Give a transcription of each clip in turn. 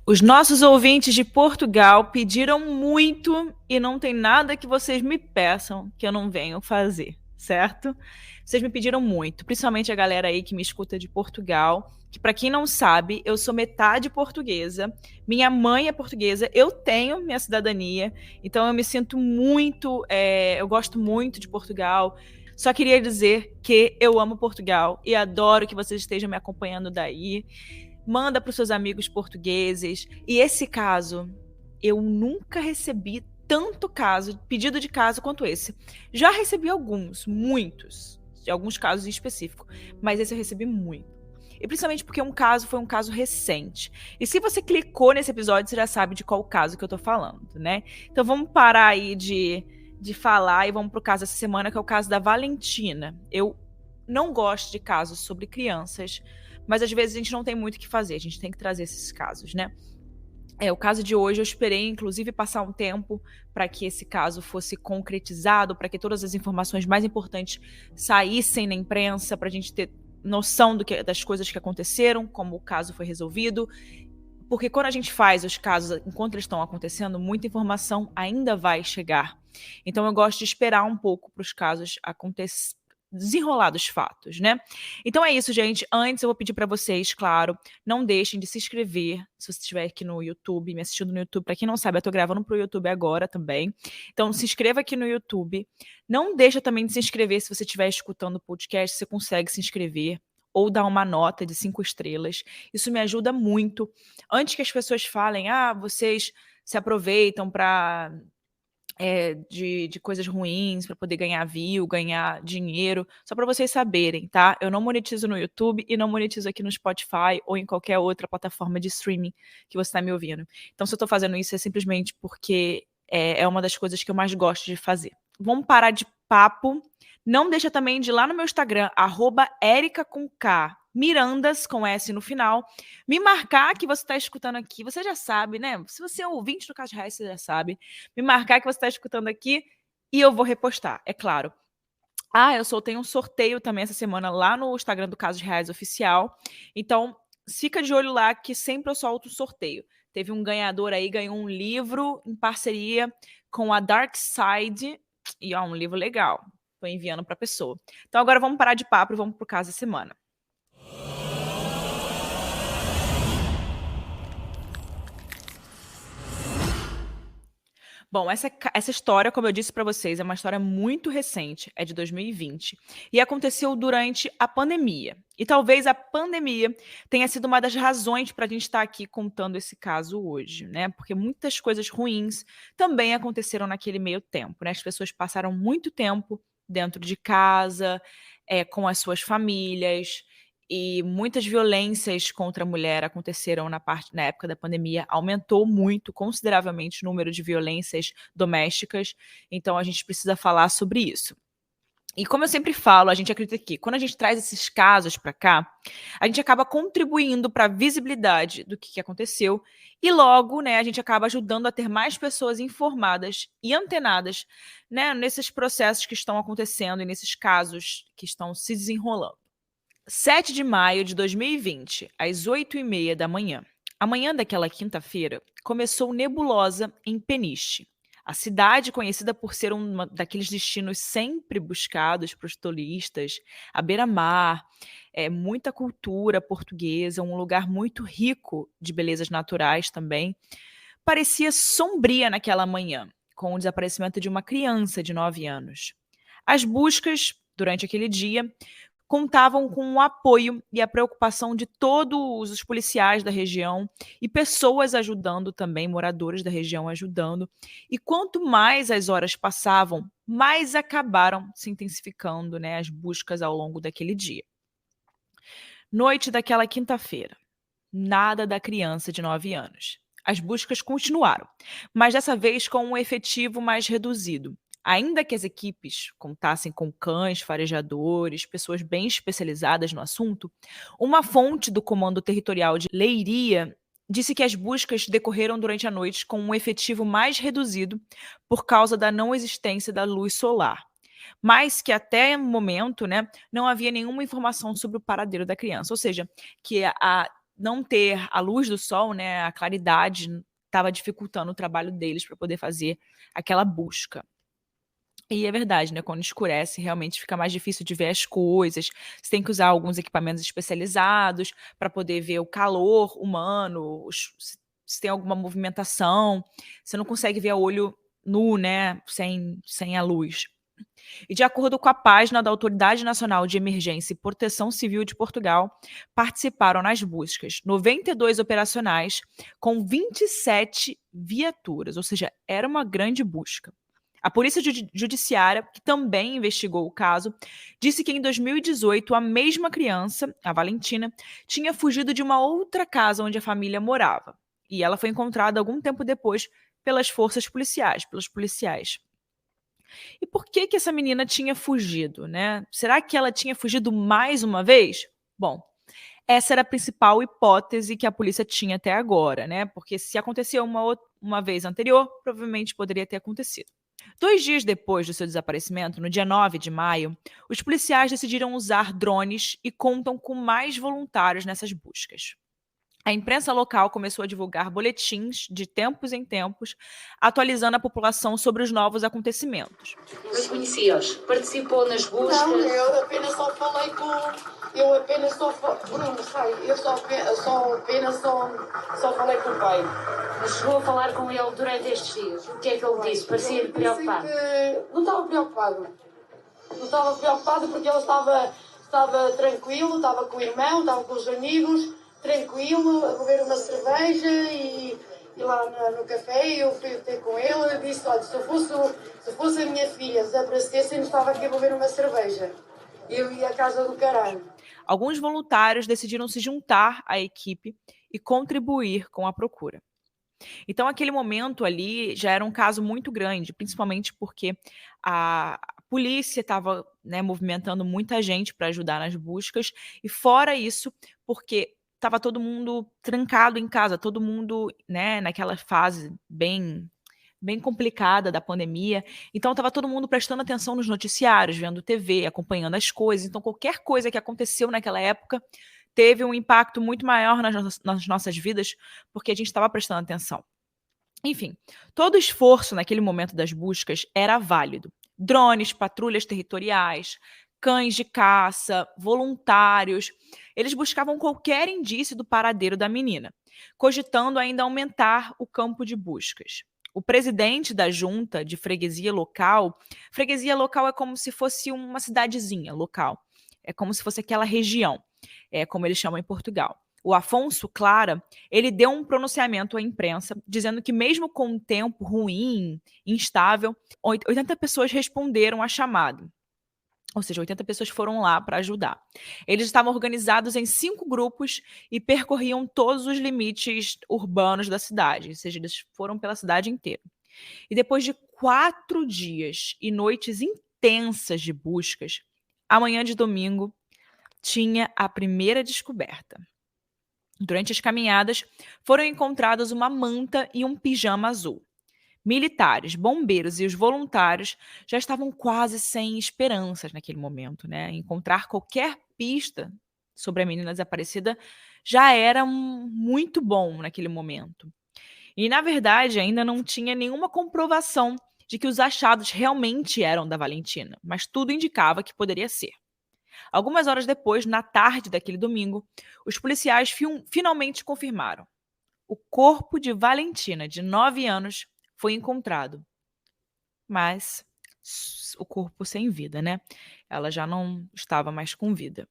Os nossos ouvintes de Portugal pediram muito e não tem nada que vocês me peçam que eu não venho fazer, certo? Vocês me pediram muito, principalmente a galera aí que me escuta de Portugal, que para quem não sabe, eu sou metade portuguesa, minha mãe é portuguesa, eu tenho minha cidadania, então eu me sinto muito, eu gosto muito de Portugal. Só queria dizer que eu amo Portugal e adoro que vocês estejam me acompanhando daí. Manda para os seus amigos portugueses. E esse caso, eu nunca recebi tanto pedido de caso quanto esse. Já recebi alguns, muitos, de alguns casos em específico, mas esse eu recebi muito. E principalmente porque foi um caso recente. E se você clicou nesse episódio, você já sabe de qual caso que eu tô falando, né? Então vamos parar aí de falar e vamos pro caso dessa semana, que é o caso da Valentina. Eu não gosto de casos sobre crianças, mas às vezes a gente não tem muito o que fazer, a gente tem que trazer esses casos, né? O caso de hoje eu esperei, inclusive, passar um tempo para que esse caso fosse concretizado, para que todas as informações mais importantes saíssem na imprensa, para a gente ter noção das coisas que aconteceram, como o caso foi resolvido. Porque quando a gente faz os casos enquanto eles estão acontecendo, muita informação ainda vai chegar. Então eu gosto de esperar um pouco para os casos desenrolar dos fatos, né? Então é isso, gente. Antes eu vou pedir para vocês, claro, não deixem de se inscrever se você estiver aqui no YouTube, me assistindo no YouTube. Para quem não sabe, eu tô gravando pro YouTube agora também. Então se inscreva aqui no YouTube. Não deixa também de se inscrever se você estiver escutando o podcast, você consegue se inscrever ou dar uma nota de 5 estrelas. Isso me ajuda muito. Antes que as pessoas falem, vocês se aproveitam de coisas ruins para poder ganhar view, ganhar dinheiro, só para vocês saberem, tá? Eu não monetizo no YouTube e não monetizo aqui no Spotify ou em qualquer outra plataforma de streaming que você está me ouvindo. Então, se eu estou fazendo isso é simplesmente porque é uma das coisas que eu mais gosto de fazer. Vamos parar de papo. Não deixa também de ir lá no meu Instagram, @erica com K, Mirandas com S no final, me marcar que você está escutando aqui. Você já sabe, né? Se você é ouvinte do Caso Reais, você já sabe. Me marcar que você está escutando aqui e eu vou repostar, é claro. Eu soltei um sorteio também essa semana lá no Instagram do Casos Reais Oficial. Então, fica de olho lá que sempre eu solto o sorteio. Teve um ganhador aí, ganhou um livro em parceria com a Dark Side. E um livro legal. Estou enviando para a pessoa. Então agora vamos parar de papo e vamos pro caso da semana. Bom, essa história, como eu disse para vocês, é uma história muito recente, é de 2020, e aconteceu durante a pandemia. E talvez a pandemia tenha sido uma das razões para a gente estar aqui contando esse caso hoje, né? Porque muitas coisas ruins também aconteceram naquele meio tempo, né? As pessoas passaram muito tempo dentro de casa, com as suas famílias, e muitas violências contra a mulher aconteceram na época da pandemia. Aumentou muito, consideravelmente, o número de violências domésticas. Então, a gente precisa falar sobre isso. E como eu sempre falo, a gente acredita que quando a gente traz esses casos para cá, a gente acaba contribuindo para a visibilidade do que aconteceu e logo, né, a gente acaba ajudando a ter mais pessoas informadas e antenadas, né, nesses processos que estão acontecendo e nesses casos que estão se desenrolando. 7 de maio de 2020, às 8h30 da manhã. A manhã daquela quinta-feira começou nebulosa em Peniche. A cidade, conhecida por ser um daqueles destinos sempre buscados para os turistas, à beira-mar, muita cultura portuguesa, um lugar muito rico de belezas naturais também, parecia sombria naquela manhã, com o desaparecimento de uma criança de 9 anos. As buscas, durante aquele dia, contavam com o apoio e a preocupação de todos os policiais da região e pessoas ajudando também, moradores da região ajudando. E quanto mais as horas passavam, mais acabaram se intensificando, né, as buscas ao longo daquele dia. Noite daquela quinta-feira. Nada da criança de 9 anos. As buscas continuaram, mas dessa vez com um efetivo mais reduzido. Ainda que as equipes contassem com cães, farejadores, pessoas bem especializadas no assunto, uma fonte do Comando Territorial de Leiria disse que as buscas decorreram durante a noite com um efetivo mais reduzido por causa da não existência da luz solar. Mas que até o momento, né, não havia nenhuma informação sobre o paradeiro da criança. Ou seja, que não ter a luz do sol, né, a claridade, estava dificultando o trabalho deles para poder fazer aquela busca. E é verdade, né, quando escurece, realmente fica mais difícil de ver as coisas, você tem que usar alguns equipamentos especializados para poder ver o calor humano, se tem alguma movimentação, você não consegue ver a olho nu, né, sem a luz. E de acordo com a página da Autoridade Nacional de Emergência e Proteção Civil de Portugal, participaram nas buscas 92 operacionais com 27 viaturas, ou seja, era uma grande busca. A Polícia Judiciária, que também investigou o caso, disse que em 2018 a mesma criança, a Valentina, tinha fugido de uma outra casa onde a família morava. E ela foi encontrada algum tempo depois pelas forças policiais, pelos policiais. E por que essa menina tinha fugido, né? Será que ela tinha fugido mais uma vez? Bom, essa era a principal hipótese que a polícia tinha até agora, né? Porque se aconteceu uma vez anterior, provavelmente poderia ter acontecido. 2 dias depois do seu desaparecimento, no dia 9 de maio, os policiais decidiram usar drones e contam com mais voluntários nessas buscas. A imprensa local começou a divulgar boletins de tempos em tempos, atualizando a população sobre os novos acontecimentos. Mas conhecia-os? Participou nas buscas? Não, eu apenas só falei com... Eu apenas só... Bruno, sai. Eu só falei com o pai. Mas chegou a falar com ele durante estes dias? O que é que ele disse? Parecia-lhe preocupado? Não estava preocupado. Não estava preocupado porque ele estava tranquilo, estava com o irmão, estava com os amigos, tranquilo, a beber uma cerveja e lá no café eu fui ter com ele e disse, olha, se fosse a minha filha desaparecesse, eu estava aqui a beber uma cerveja. Eu ia à casa do caralho. Alguns voluntários decidiram se juntar à equipe e contribuir com a procura. Então, aquele momento ali já era um caso muito grande, principalmente porque a polícia estava, né, movimentando muita gente para ajudar nas buscas, e fora isso, porque estava todo mundo trancado em casa, todo mundo, né, naquela fase bem complicada da pandemia. Então, estava todo mundo prestando atenção nos noticiários, vendo TV, acompanhando as coisas. Então, qualquer coisa que aconteceu naquela época teve um impacto muito maior nas nossas vidas, porque a gente estava prestando atenção. Enfim, todo esforço naquele momento das buscas era válido. Drones, patrulhas territoriais, cães de caça, voluntários, eles buscavam qualquer indício do paradeiro da menina, cogitando ainda aumentar o campo de buscas. O presidente da junta de freguesia local é como se fosse uma cidadezinha local, é como se fosse aquela região, é como eles chamam em Portugal. O Afonso Clara, ele deu um pronunciamento à imprensa dizendo que mesmo com um tempo ruim, instável, 80 pessoas responderam à chamada. Ou seja, 80 pessoas foram lá para ajudar. Eles estavam organizados em 5 grupos e percorriam todos os limites urbanos da cidade, ou seja, eles foram pela cidade inteira. E depois de 4 dias e noites intensas de buscas, amanhã de domingo tinha a primeira descoberta. Durante as caminhadas, foram encontrados uma manta e um pijama azul. Militares, bombeiros e os voluntários já estavam quase sem esperanças naquele momento, né? Encontrar qualquer pista sobre a menina desaparecida já era muito bom naquele momento. E, na verdade, ainda não tinha nenhuma comprovação de que os achados realmente eram da Valentina, mas tudo indicava que poderia ser. Algumas horas depois, na tarde daquele domingo, os policiais finalmente confirmaram. O corpo de Valentina, de 9 anos, foi encontrado. Mas o corpo sem vida, né? Ela já não estava mais com vida.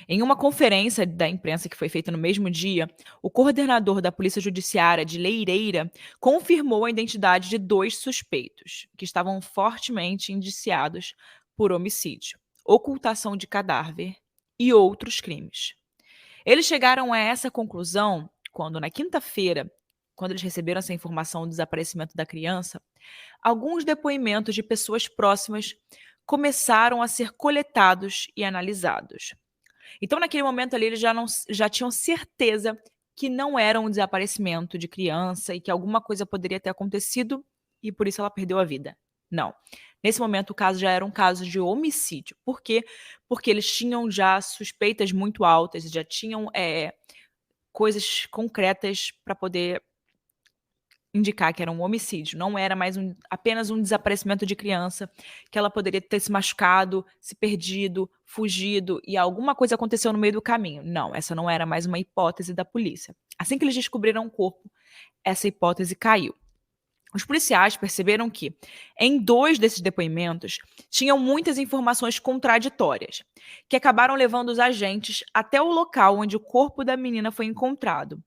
Em uma conferência da imprensa que foi feita no mesmo dia, o coordenador da Polícia Judiciária de Leireira confirmou a identidade de 2 suspeitos, que estavam fortemente indiciados por homicídio, ocultação de cadáver e outros crimes. Eles chegaram a essa conclusão quando, na quinta-feira, quando eles receberam essa informação do desaparecimento da criança, alguns depoimentos de pessoas próximas começaram a ser coletados e analisados. Então, naquele momento ali, eles já tinham certeza que não era um desaparecimento de criança e que alguma coisa poderia ter acontecido e por isso ela perdeu a vida. Não. Nesse momento, o caso já era um caso de homicídio. Por quê? Porque eles tinham já suspeitas muito altas, já tinham coisas concretas para poder indicar que era um homicídio, não era mais apenas um desaparecimento de criança, que ela poderia ter se machucado, se perdido, fugido e alguma coisa aconteceu no meio do caminho. Não, essa não era mais uma hipótese da polícia. Assim que eles descobriram o corpo, essa hipótese caiu. Os policiais perceberam que, em 2 desses depoimentos, tinham muitas informações contraditórias, que acabaram levando os agentes até o local onde o corpo da menina foi encontrado.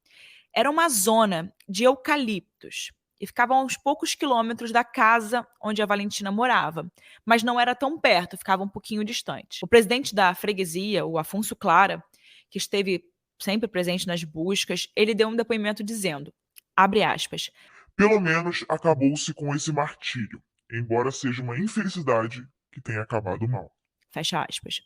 Era uma zona de eucaliptos e ficava a uns poucos quilômetros da casa onde a Valentina morava, mas não era tão perto, ficava um pouquinho distante. O presidente da freguesia, o Afonso Clara, que esteve sempre presente nas buscas, ele deu um depoimento dizendo, abre aspas, Pelo menos acabou-se com esse martírio, embora seja uma infelicidade que tenha acabado mal. fecha aspas.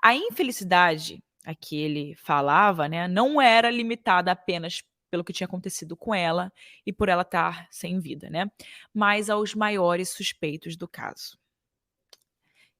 A infelicidade a que ele falava, né, não era limitada apenas pelo que tinha acontecido com ela e por ela estar sem vida, né, mas aos maiores suspeitos do caso.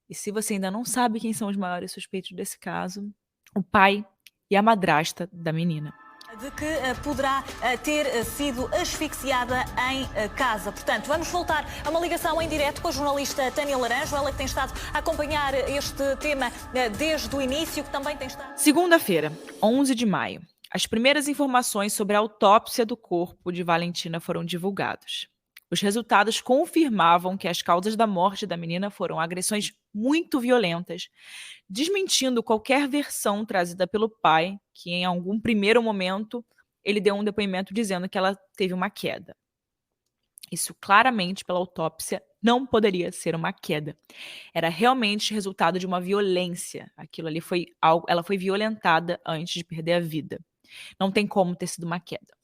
E se você ainda não sabe quem são os maiores suspeitos desse caso, o pai e a madrasta da menina. De que poderá ter sido asfixiada em casa. Portanto, vamos voltar a uma ligação em direto com a jornalista Tânia Laranjo, ela que tem estado a acompanhar este tema desde o início, que também tem estado... Segunda-feira, 11 de maio, as primeiras informações sobre a autópsia do corpo de Valentina foram divulgadas. Os resultados confirmavam que as causas da morte da menina foram agressões muito violentas, desmentindo qualquer versão trazida pelo pai, que em algum primeiro momento ele deu um depoimento dizendo que ela teve uma queda. Isso claramente, pela autópsia, não poderia ser uma queda. Era realmente resultado de uma violência. Aquilo ali foi algo, ela foi violentada antes de perder a vida. Não tem como ter sido uma queda.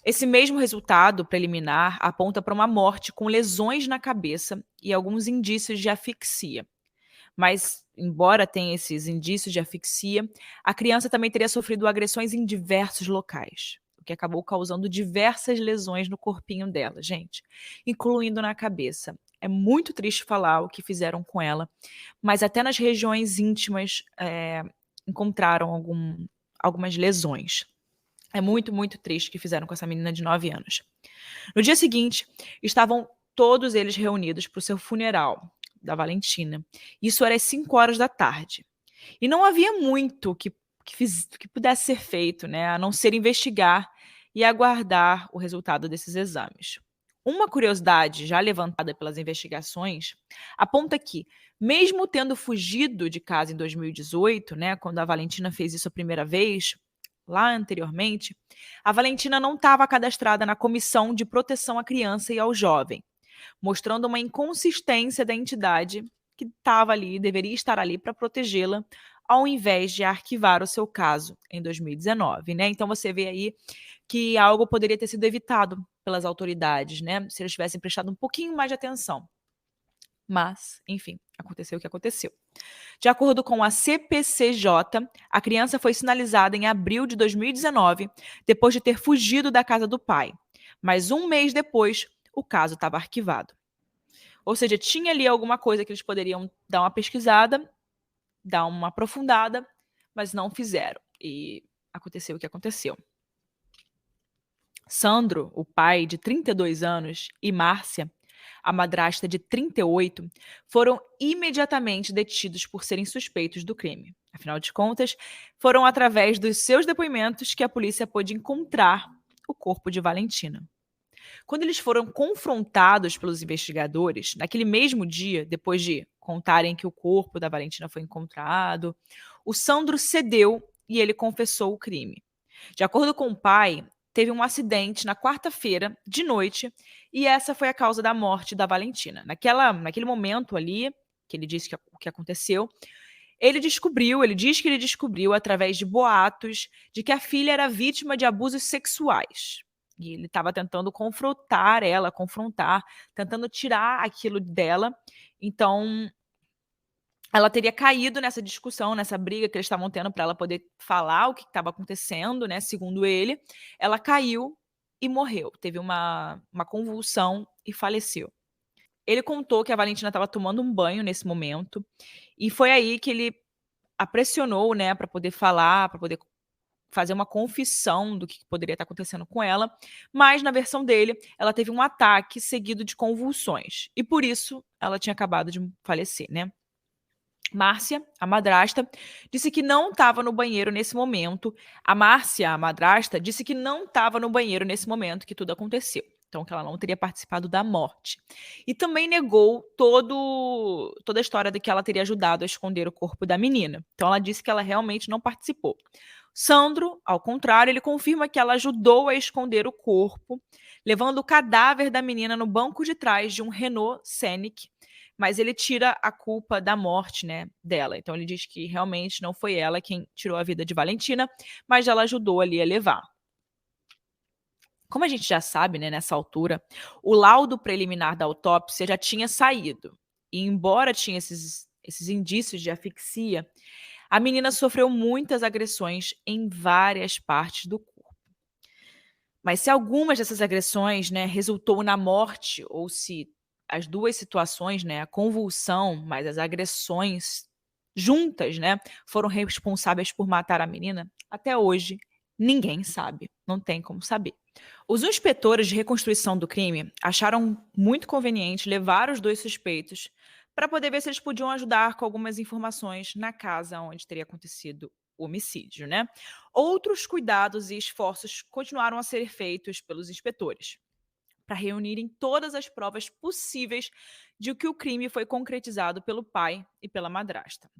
Esse mesmo resultado preliminar aponta para uma morte com lesões na cabeça e alguns indícios de asfixia. Mas, embora tenha esses indícios de asfixia, a criança também teria sofrido agressões em diversos locais, o que acabou causando diversas lesões no corpinho dela, gente, incluindo na cabeça. É muito triste falar o que fizeram com ela, mas até nas regiões íntimas encontraram algumas lesões. É muito, muito triste o que fizeram com essa menina de 9 anos. No dia seguinte, estavam todos eles reunidos para o seu funeral da Valentina. Isso era às 5 horas da tarde. E não havia muito que pudesse ser feito, né, a não ser investigar e aguardar o resultado desses exames. Uma curiosidade já levantada pelas investigações aponta que, mesmo tendo fugido de casa em 2018, né, quando a Valentina fez isso a primeira vez, lá anteriormente, a Valentina não estava cadastrada na Comissão de Proteção à Criança e ao Jovem, mostrando uma inconsistência da entidade que estava ali, deveria estar ali para protegê-la, ao invés de arquivar o seu caso em 2019, né? Então você vê aí que algo poderia ter sido evitado pelas autoridades, né? Se eles tivessem prestado um pouquinho mais de atenção. Mas, enfim, aconteceu o que aconteceu. De acordo com a CPCJ, a criança foi sinalizada em abril de 2019, depois de ter fugido da casa do pai. Mas um mês depois, o caso estava arquivado. Ou seja, tinha ali alguma coisa que eles poderiam dar uma pesquisada, dar uma aprofundada, mas não fizeram. E aconteceu o que aconteceu. Sandro, o pai de 32 anos, e Márcia, a madrasta de 38, foram imediatamente detidos por serem suspeitos do crime. Afinal de contas, foram através dos seus depoimentos que a polícia pôde encontrar o corpo de Valentina. Quando eles foram confrontados pelos investigadores, naquele mesmo dia, depois de contarem que o corpo da Valentina foi encontrado, o Sandro cedeu e ele confessou o crime. De acordo com o pai, teve um acidente na quarta-feira, de noite, e essa foi a causa da morte da Valentina. Naquele momento ali, que ele disse o que aconteceu, ele diz que ele descobriu, através de boatos, de que a filha era vítima de abusos sexuais. E ele estava tentando confrontar, tentando tirar aquilo dela. Então, ela teria caído nessa discussão, nessa briga que eles estavam tendo para ela poder falar o que estava acontecendo, né? Segundo ele, ela caiu e morreu. Teve uma convulsão e faleceu. Ele contou que a Valentina estava tomando um banho nesse momento e foi aí que ele a pressionou, né, para poder falar, para poder fazer uma confissão do que poderia estar acontecendo com ela, mas na versão dele, ela teve um ataque seguido de convulsões e por isso ela tinha acabado de falecer, né? Márcia, a madrasta, disse que não estava no banheiro nesse momento. A Márcia, a madrasta, disse que não estava no banheiro nesse momento que tudo aconteceu. Então, que ela não teria participado da morte. E também negou toda a história de que ela teria ajudado a esconder o corpo da menina. Então, ela disse que ela realmente não participou. Sandro, ao contrário, ele confirma que ela ajudou a esconder o corpo, levando o cadáver da menina no banco de trás de um Renault Scenic, mas ele tira a culpa da morte, né, dela. Então ele diz que realmente não foi ela quem tirou a vida de Valentina, mas ela ajudou ali a levar. Como a gente já sabe, né, nessa altura, o laudo preliminar da autópsia já tinha saído. E embora tinha esses indícios de asfixia, a menina sofreu muitas agressões em várias partes do corpo. Mas se algumas dessas agressões, né, resultou na morte, ou se as duas situações, né, a convulsão, mas as agressões juntas, né, foram responsáveis por matar a menina, até hoje ninguém sabe, não tem como saber. Os inspetores de reconstrução do crime acharam muito conveniente levar os dois suspeitos para poder ver se eles podiam ajudar com algumas informações na casa onde teria acontecido o homicídio, né? Outros cuidados e esforços continuaram a ser feitos pelos inspetores para reunirem todas as provas possíveis de que o crime foi concretizado pelo pai e pela madrasta.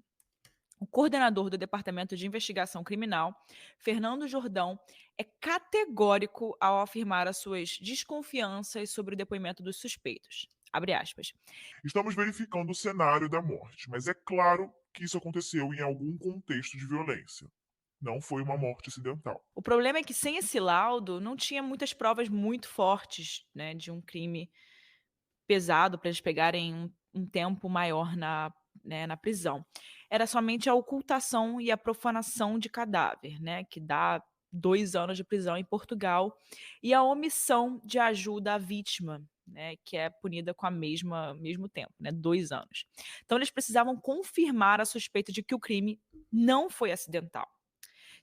O coordenador do Departamento de Investigação Criminal, Fernando Jordão, é categórico ao afirmar as suas desconfianças sobre o depoimento dos suspeitos. Abre aspas. Estamos verificando o cenário da morte, mas é claro que isso aconteceu em algum contexto de violência. Não foi uma morte acidental. O problema é que sem esse laudo não tinha muitas provas muito fortes, né, de um crime pesado para eles pegarem um tempo maior na prisão. Era somente a ocultação e a profanação de cadáver, né, que dá 2 anos de prisão em Portugal, e a omissão de ajuda à vítima, né, que é punida com a mesmo tempo, né, 2 anos. Então eles precisavam confirmar a suspeita de que o crime não foi acidental,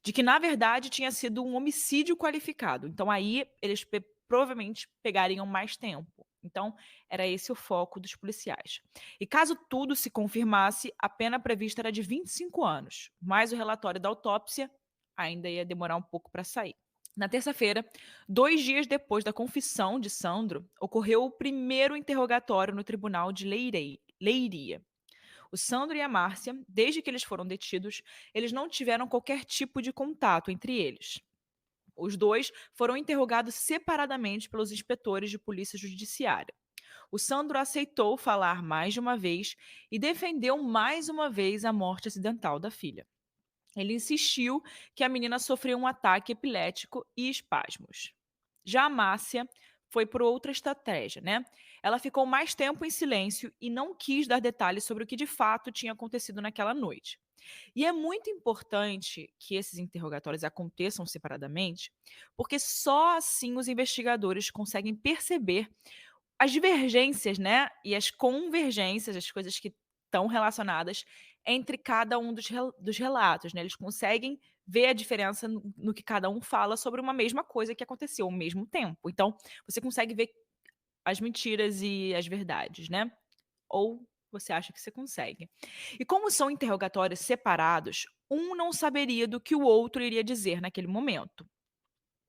de que na verdade tinha sido um homicídio qualificado. Então aí eles provavelmente pegariam mais tempo. Então, era esse o foco dos policiais. E caso tudo se confirmasse, a pena prevista era de 25 anos, mas o relatório da autópsia ainda ia demorar um pouco para sair. Na terça-feira, 2 dias depois da confissão de Sandro, ocorreu o primeiro interrogatório no tribunal de Leiria. O Sandro e a Márcia, desde que eles foram detidos, eles não tiveram qualquer tipo de contato entre eles. Os dois foram interrogados separadamente pelos inspetores de polícia judiciária. O Sandro aceitou falar mais de uma vez e defendeu mais uma vez a morte acidental da filha. Ele insistiu que a menina sofreu um ataque epilético e espasmos. Já a Márcia foi por outra estratégia, né? Ela ficou mais tempo em silêncio e não quis dar detalhes sobre o que de fato tinha acontecido naquela noite. E é muito importante que esses interrogatórios aconteçam separadamente, porque só assim os investigadores conseguem perceber as divergências, né, e as convergências, as coisas que estão relacionadas entre cada um dos relatos, né? Eles conseguem ver a diferença no que cada um fala sobre uma mesma coisa que aconteceu ao mesmo tempo. Então, você consegue ver as mentiras e as verdades, né? Ou você acha que você consegue. E como são interrogatórios separados, um não saberia do que o outro iria dizer naquele momento.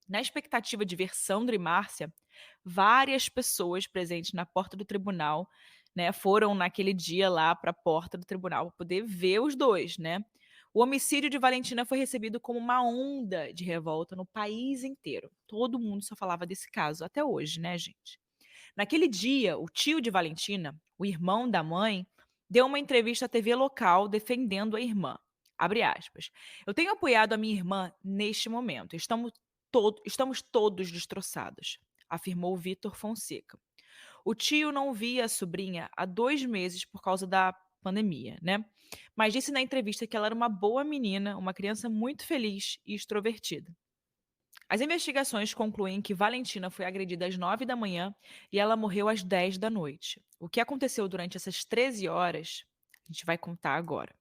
Na expectativa de ver Sandro e Márcia, várias pessoas presentes na porta do tribunal, né, foram naquele dia lá para a porta do tribunal para poder ver os dois, né? O homicídio de Valentina foi recebido como uma onda de revolta no país inteiro. Todo mundo só falava desse caso até hoje, né, gente? Naquele dia, o tio de Valentina, o irmão da mãe, deu uma entrevista à TV local defendendo a irmã. Abre aspas. Eu tenho apoiado a minha irmã neste momento. Estamos todos destroçados, afirmou Vitor Fonseca. O tio não via a sobrinha há 2 meses por causa da pandemia, né? Mas disse na entrevista que ela era uma boa menina, uma criança muito feliz e extrovertida. As investigações concluem que Valentina foi agredida às 9 da manhã e ela morreu às 10 da noite. O que aconteceu durante essas 13 horas, a gente vai contar agora.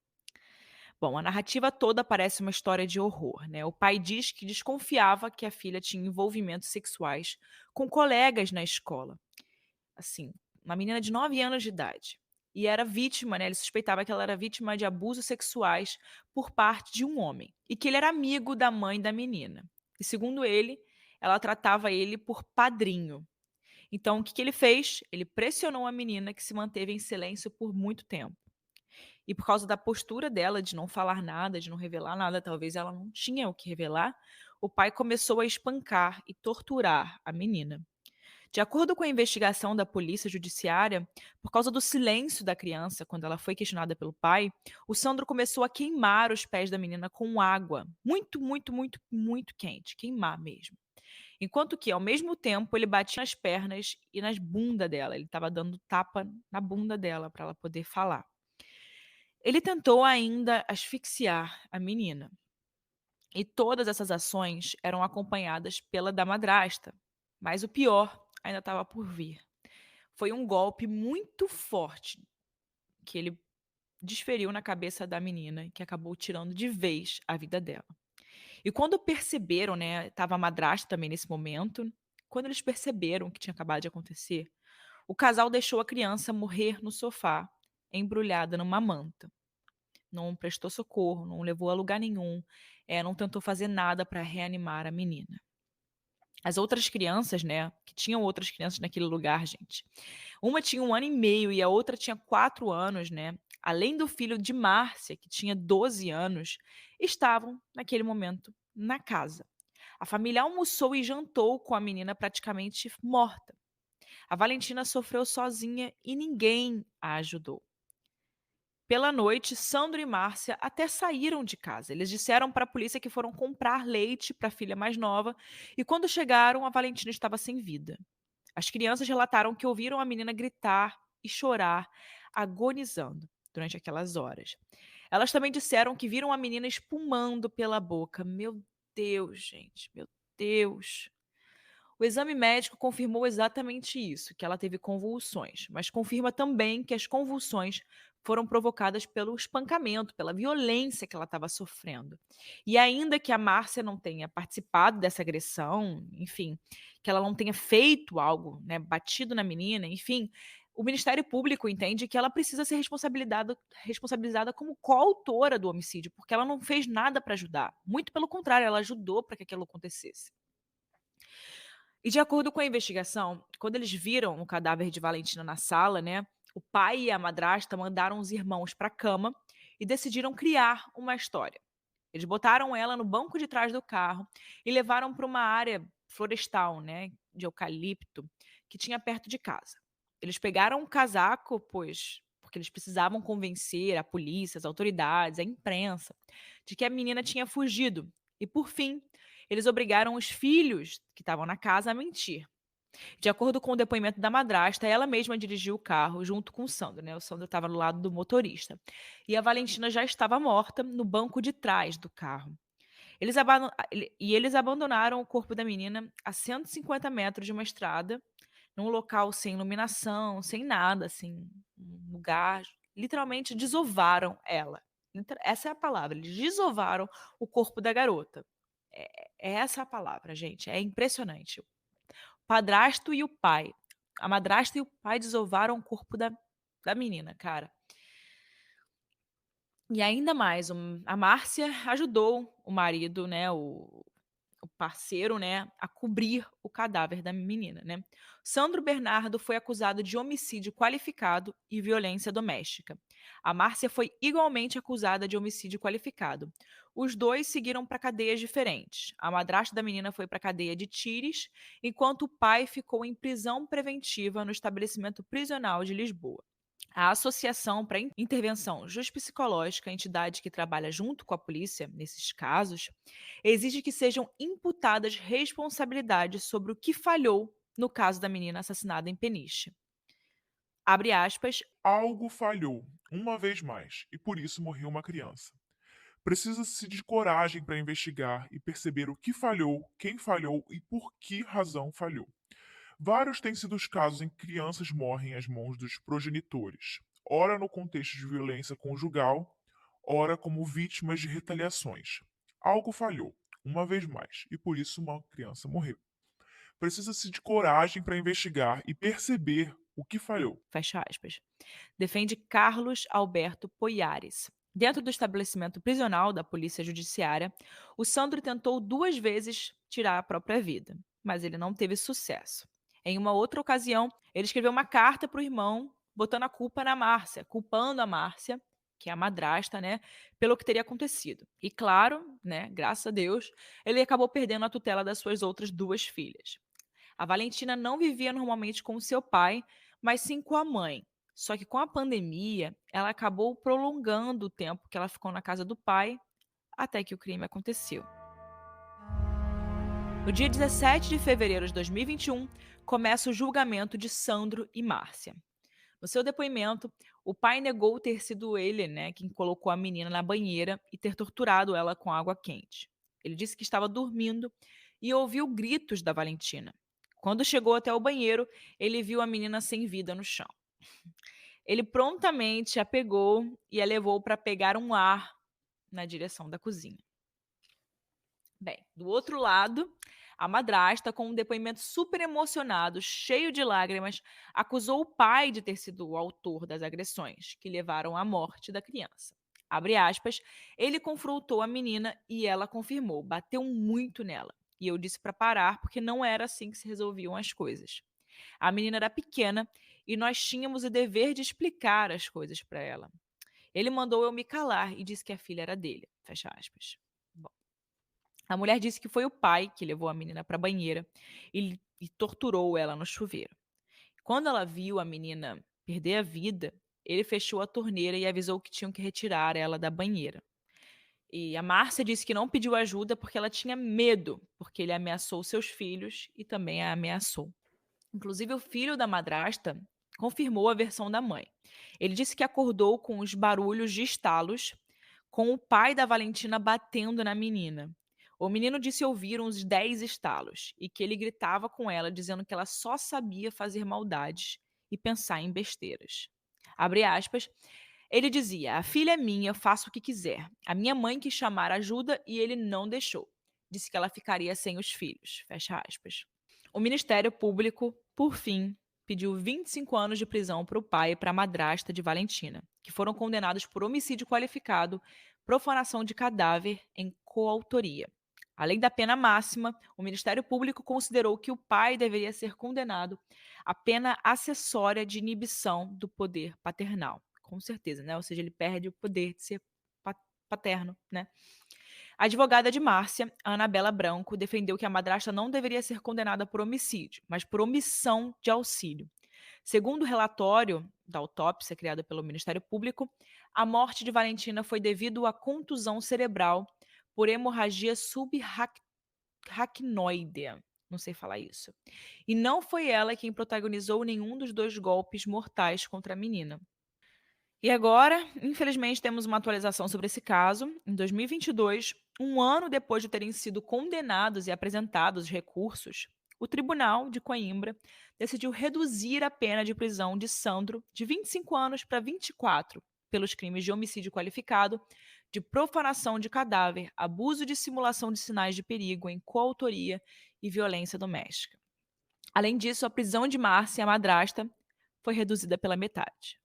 Bom, a narrativa toda parece uma história de horror, né? O pai diz que desconfiava que a filha tinha envolvimentos sexuais com colegas na escola. Assim, uma menina de 9 anos de idade. E era vítima, né? Ele suspeitava que ela era vítima de abusos sexuais por parte de um homem. E que ele era amigo da mãe da menina. E segundo ele, ela tratava ele por padrinho. Então, o que ele fez? Ele pressionou a menina, que se manteve em silêncio por muito tempo. E por causa da postura dela de não falar nada, de não revelar nada, talvez ela não tinha o que revelar, o pai começou a espancar e torturar a menina. De acordo com a investigação da polícia judiciária, por causa do silêncio da criança quando ela foi questionada pelo pai, o Sandro começou a queimar os pés da menina com água, muito, muito, muito, muito quente, queimar mesmo. Enquanto que, ao mesmo tempo, ele batia nas pernas e nas bunda dela. Ele estava dando tapa na bunda dela para ela poder falar. Ele tentou ainda asfixiar a menina. E todas essas ações eram acompanhadas pela da madrasta. Mas o pior ainda estava por vir. Foi um golpe muito forte que ele desferiu na cabeça da menina, que acabou tirando de vez a vida dela. E quando perceberam, né, estava a madrasta também nesse momento, quando eles perceberam o que tinha acabado de acontecer, o casal deixou a criança morrer no sofá, embrulhada numa manta. Não prestou socorro, não levou a lugar nenhum, não tentou fazer nada para reanimar a menina. As outras crianças, né, que tinham outras crianças naquele lugar, gente. Uma tinha 1 ano e meio e a outra tinha 4 anos, né. Além do filho de Márcia, que tinha 12 anos, estavam, naquele momento, na casa. A família almoçou e jantou com a menina praticamente morta. A Valentina sofreu sozinha e ninguém a ajudou. Pela noite, Sandro e Márcia até saíram de casa. Eles disseram para a polícia que foram comprar leite para a filha mais nova e quando chegaram, a Valentina estava sem vida. As crianças relataram que ouviram a menina gritar e chorar, agonizando durante aquelas horas. Elas também disseram que viram a menina espumando pela boca. Meu Deus, gente, meu Deus. O exame médico confirmou exatamente isso, que ela teve convulsões, mas confirma também que as convulsões foram provocadas pelo espancamento, pela violência que ela estava sofrendo. E ainda que a Márcia não tenha participado dessa agressão, enfim, que ela não tenha feito algo, né, batido na menina, enfim, o Ministério Público entende que ela precisa ser responsabilizada como coautora do homicídio, porque ela não fez nada para ajudar. Muito pelo contrário, ela ajudou para que aquilo acontecesse. E de acordo com a investigação, quando eles viram o cadáver de Valentina na sala, né, o pai e a madrasta mandaram os irmãos para a cama e decidiram criar uma história. Eles botaram ela no banco de trás do carro e levaram para uma área florestal, né, de eucalipto, que tinha perto de casa. Eles pegaram um casaco, pois porque eles precisavam convencer a polícia, as autoridades, a imprensa, de que a menina tinha fugido. E por fim, eles obrigaram os filhos que estavam na casa a mentir. De acordo com o depoimento da madrasta, ela mesma dirigiu o carro junto com o Sandro, né? O Sandro estava no lado do motorista. E a Valentina já estava morta no banco de trás do carro. Eles abandonaram o corpo da menina a 150 metros de uma estrada, num local sem iluminação, sem nada, assim, um lugar. Literalmente desovaram ela. Essa é a palavra. Eles desovaram o corpo da garota. É essa a palavra, gente. É impressionante. O padrasto e o pai. A madrasta e o pai desovaram o corpo da menina, cara. E ainda mais, a Márcia ajudou o marido, né, o parceiro, né, a cobrir o cadáver da menina, né. Sandro Bernardo foi acusado de homicídio qualificado e violência doméstica. A Márcia foi igualmente acusada de homicídio qualificado. Os dois seguiram para cadeias diferentes. A madrasta da menina foi para a cadeia de Tires, enquanto o pai ficou em prisão preventiva no estabelecimento prisional de Lisboa. A Associação para Intervenção Juspsicológica, entidade que trabalha junto com a polícia nesses casos, exige que sejam imputadas responsabilidades sobre o que falhou no caso da menina assassinada em Peniche. Abre aspas. Algo falhou, uma vez mais, e por isso morreu uma criança. Precisa-se de coragem para investigar e perceber o que falhou, quem falhou e por que razão falhou. Vários têm sido os casos em que crianças morrem às mãos dos progenitores, ora no contexto de violência conjugal, ora como vítimas de retaliações. Algo falhou, uma vez mais, e por isso uma criança morreu. Precisa-se de coragem para investigar e perceber o que falhou. Fecha aspas. Defende Carlos Alberto Poiares. Dentro do estabelecimento prisional da Polícia Judiciária, o Sandro tentou 2 vezes tirar a própria vida, mas ele não teve sucesso. Em uma outra ocasião, ele escreveu uma carta para o irmão, botando a culpa na Márcia, culpando a Márcia, que é a madrasta, né, pelo que teria acontecido. E claro, né, graças a Deus, ele acabou perdendo a tutela das suas outras 2 filhas. A Valentina não vivia normalmente com o seu pai, mas sim com a mãe. Só que com a pandemia, ela acabou prolongando o tempo que ela ficou na casa do pai até que o crime aconteceu. No dia 17 de fevereiro de 2021, começa o julgamento de Sandro e Márcia. No seu depoimento, o pai negou ter sido ele, né, quem colocou a menina na banheira e ter torturado ela com água quente. Ele disse que estava dormindo e ouviu gritos da Valentina. Quando chegou até o banheiro, ele viu a menina sem vida no chão. Ele prontamente a pegou e a levou para pegar um ar na direção da cozinha. Bem, do outro lado, a madrasta, com um depoimento super emocionado, cheio de lágrimas, acusou o pai de ter sido o autor das agressões que levaram à morte da criança. Abre aspas, ele confrontou a menina e ela confirmou, bateu muito nela. E eu disse para parar porque não era assim que se resolviam as coisas. A menina era pequena e nós tínhamos o dever de explicar as coisas para ela. Ele mandou eu me calar e disse que a filha era dele. Fecha aspas. Bom, a mulher disse que foi o pai que levou a menina para a banheira e torturou ela no chuveiro. Quando ela viu a menina perder a vida, ele fechou a torneira e avisou que tinham que retirar ela da banheira. E a Márcia disse que não pediu ajuda porque ela tinha medo, porque ele ameaçou seus filhos e também a ameaçou. Inclusive, o filho da madrasta confirmou a versão da mãe. Ele disse que acordou com os barulhos de estalos, com o pai da Valentina batendo na menina. O menino disse ouvir uns 10 estalos e que ele gritava com ela, dizendo que ela só sabia fazer maldades e pensar em besteiras. Abre aspas. Ele dizia: a filha é minha, eu faço o que quiser. A minha mãe quis chamar ajuda e ele não deixou. Disse que ela ficaria sem os filhos. Fecha aspas. O Ministério Público, por fim, pediu 25 anos de prisão para o pai e para a madrasta de Valentina, que foram condenados por homicídio qualificado, profanação de cadáver em coautoria. Além da pena máxima, o Ministério Público considerou que o pai deveria ser condenado à pena acessória de inibição do poder paternal. Com certeza, né? Ou seja, ele perde o poder de ser paterno, né? A advogada de Márcia, Anabela Branco, defendeu que a madrasta não deveria ser condenada por homicídio, mas por omissão de auxílio. Segundo o relatório da autópsia criada pelo Ministério Público, a morte de Valentina foi devido à contusão cerebral por hemorragia subaracnoide. Não sei falar isso. E não foi ela quem protagonizou nenhum dos 2 golpes mortais contra a menina. E agora, infelizmente, temos uma atualização sobre esse caso. Em 2022, um ano depois de terem sido condenados e apresentados os recursos, o Tribunal de Coimbra decidiu reduzir a pena de prisão de Sandro de 25 anos para 24, pelos crimes de homicídio qualificado, de profanação de cadáver, abuso de simulação de sinais de perigo em coautoria e violência doméstica. Além disso, a prisão de Márcia, a madrasta, foi reduzida pela metade.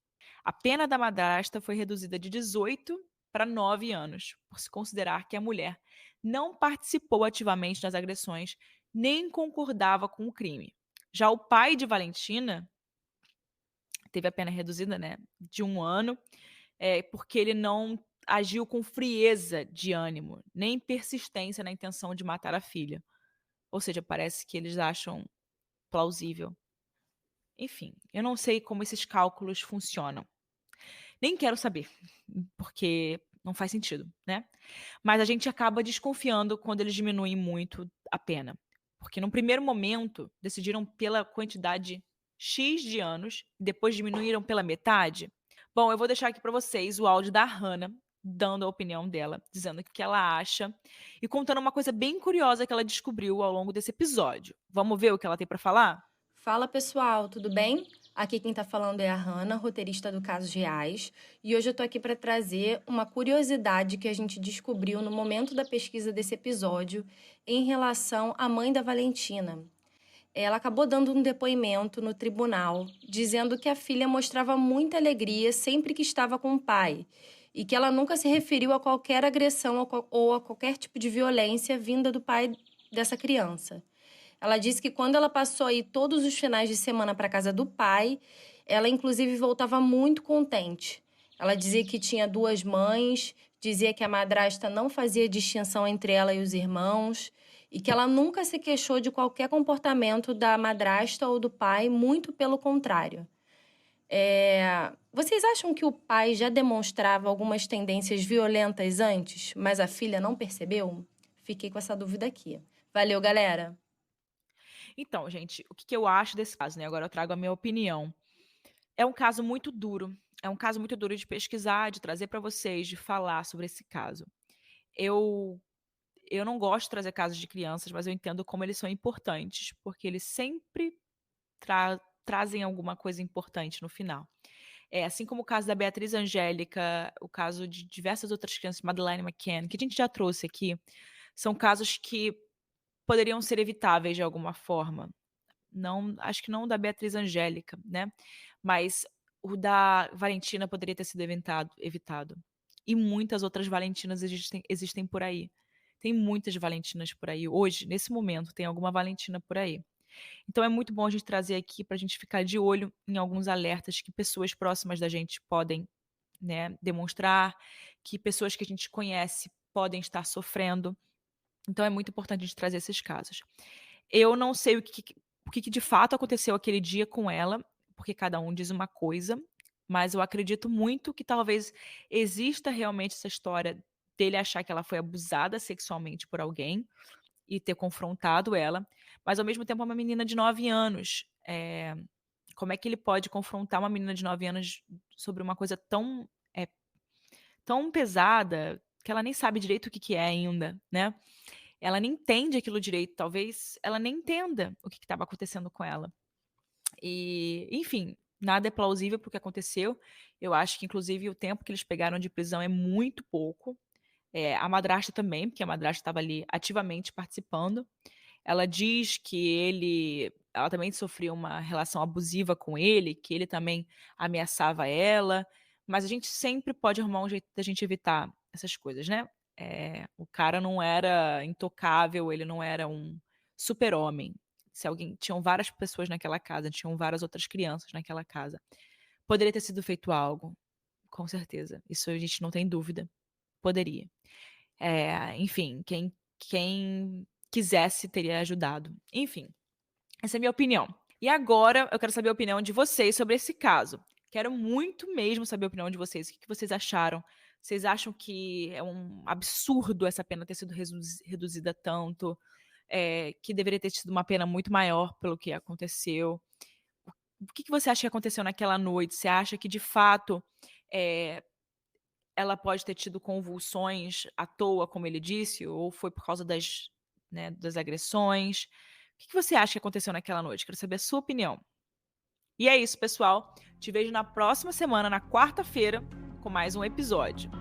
A pena da madrasta foi reduzida de 18 para 9 anos, por se considerar que a mulher não participou ativamente das agressões nem concordava com o crime. Já o pai de Valentina teve a pena reduzida, né, de 1 ano, porque ele não agiu com frieza de ânimo, nem persistência na intenção de matar a filha. Ou seja, parece que eles acham plausível. Enfim, eu não sei como esses cálculos funcionam. Nem quero saber, porque não faz sentido, né? Mas a gente acaba desconfiando quando eles diminuem muito a pena. Porque num primeiro momento, decidiram pela quantidade X de anos, depois diminuíram pela metade. Bom, eu vou deixar aqui para vocês o áudio da Hannah, dando a opinião dela, dizendo o que ela acha e contando uma coisa bem curiosa que ela descobriu ao longo desse episódio. Vamos ver o que ela tem para falar? Fala pessoal, tudo bem? Aqui quem está falando é a Hannah, roteirista do Casos Reais, e hoje eu tô aqui para trazer uma curiosidade que a gente descobriu no momento da pesquisa desse episódio em relação à mãe da Valentina. Ela acabou dando um depoimento no tribunal, dizendo que a filha mostrava muita alegria sempre que estava com o pai e que ela nunca se referiu a qualquer agressão ou a qualquer tipo de violência vinda do pai dessa criança. Ela disse que quando ela passou aí todos os finais de semana para casa do pai, ela inclusive voltava muito contente. Ela dizia que tinha 2 mães, dizia que a madrasta não fazia distinção entre ela e os irmãos e que ela nunca se queixou de qualquer comportamento da madrasta ou do pai, muito pelo contrário. Vocês acham que o pai já demonstrava algumas tendências violentas antes, mas a filha não percebeu? Fiquei com essa dúvida aqui. Valeu, galera! Então, gente, o que que eu acho desse caso, né? Agora eu trago a minha opinião. É um caso muito duro. É um caso muito duro de pesquisar, de trazer para vocês, de falar sobre esse caso. Eu eu não gosto de trazer casos de crianças, mas eu entendo como eles são importantes, porque eles sempre trazem alguma coisa importante no final. Assim como o caso da Beatriz Angélica, o caso de diversas outras crianças, Madeleine McCann, que a gente já trouxe aqui, são casos que poderiam ser evitáveis de alguma forma. Não, acho que não o da Beatriz Angélica, né, mas o da Valentina poderia ter sido evitado. E muitas outras Valentinas existem por aí. Tem muitas Valentinas por aí. Hoje, nesse momento, tem alguma Valentina por aí. Então é muito bom a gente trazer aqui para a gente ficar de olho em alguns alertas que pessoas próximas da gente podem, né, demonstrar, que pessoas que a gente conhece podem estar sofrendo. Então é muito importante a gente trazer esses casos. Eu não sei o que de fato aconteceu aquele dia com ela, porque cada um diz uma coisa, mas eu acredito muito que talvez exista realmente essa história dele achar que ela foi abusada sexualmente por alguém e ter confrontado ela, mas ao mesmo tempo é uma menina de 9 anos. Como é que ele pode confrontar uma menina de 9 anos sobre uma coisa tão pesada, que ela nem sabe direito o que que é ainda, né? Ela nem entende aquilo direito, talvez ela nem entenda o que estava acontecendo com ela. E, enfim, nada é plausível para o que aconteceu. Eu acho que, inclusive, o tempo que eles pegaram de prisão é muito pouco. A madrasta também, porque a madrasta estava ali ativamente participando. Ela diz que ela também sofria uma relação abusiva com ele, que ele também ameaçava ela, mas a gente sempre pode arrumar um jeito da gente evitar essas coisas, né? O cara não era intocável, ele não era um super-homem. Tinham várias pessoas naquela casa, tinham várias outras crianças naquela casa. Poderia ter sido feito algo, com certeza. Isso a gente não tem dúvida. Poderia. Enfim, quem quisesse teria ajudado. Enfim, essa é a minha opinião. E agora eu quero saber a opinião de vocês sobre esse caso. Quero muito mesmo saber a opinião de vocês. O que vocês acharam? Vocês acham que é um absurdo essa pena ter sido reduzida tanto? Que deveria ter sido uma pena muito maior pelo que aconteceu? O que você acha que aconteceu naquela noite? Você acha que, de fato, ela pode ter tido convulsões à toa, como ele disse, ou foi por causa das agressões? O que você acha que aconteceu naquela noite? Quero saber a sua opinião. E é isso, pessoal. Te vejo na próxima semana, na quarta-feira, com mais um episódio.